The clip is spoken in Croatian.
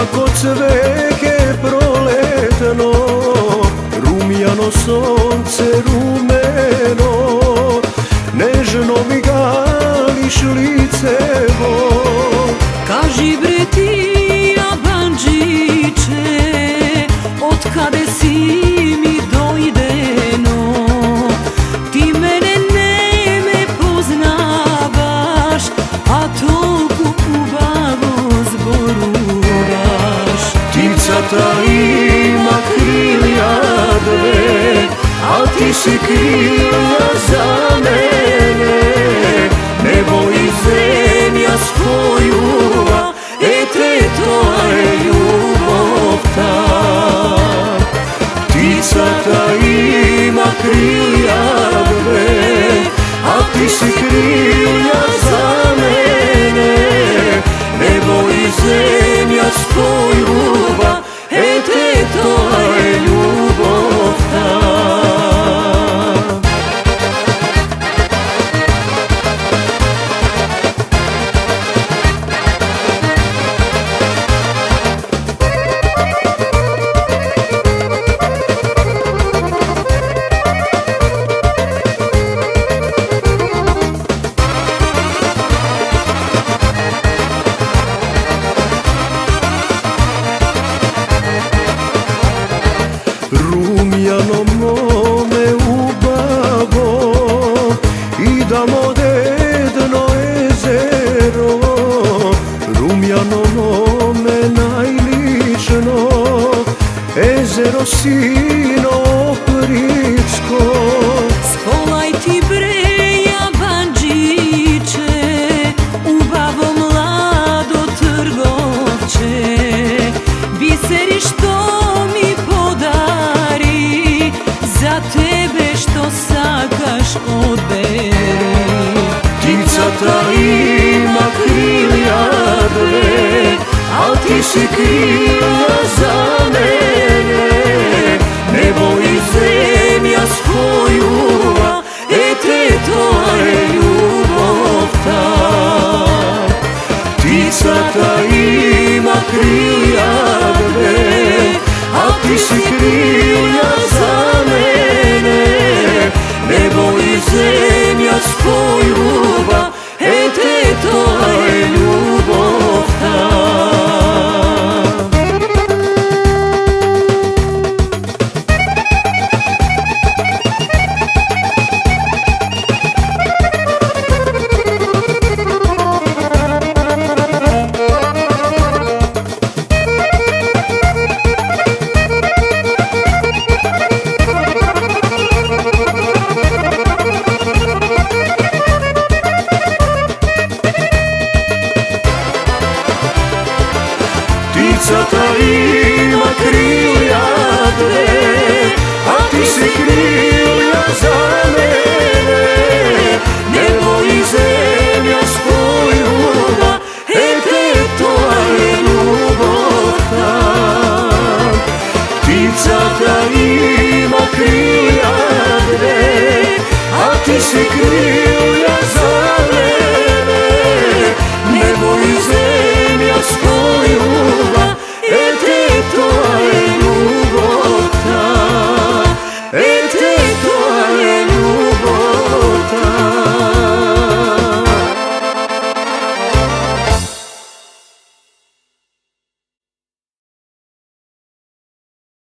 Svako cveke proletno, rumjano sonce rumeno, nežno mi gališ licevo. Kaži bre ti Abanđiće, od kade si mi dojdeno, ti mene ne poznavaš, a toliko ubavo zboruvaš. Ptica ta ima krilja dve, a ti si krilja za mene. Nebo i zemlja spojuva, to je ljubav ta. Ptica ta ima krilja dve, a ti si krilja za mene. Nebo i zemlja spojuva, to je ljubav ta. Rumjano mome ubavo, idamo dedno jezero. Rumjano mome najlično, jezero sino Ohridsko. Skolaj ti bre Abanđiće, ubavo mlado trgovče, biseri što mi podari, za tebe što sakaš odberi. Ptica ta ima krilja dve, a ti si krilja za mene. Nebo i zemlja spojuva, to je ljubav ta. Ptica ta ima krilja dve, a ti si krilja za mene. Nebo i zemlja spojuva, to je ljubav ta. Ptica ta ima krilja dve, a ti si krilja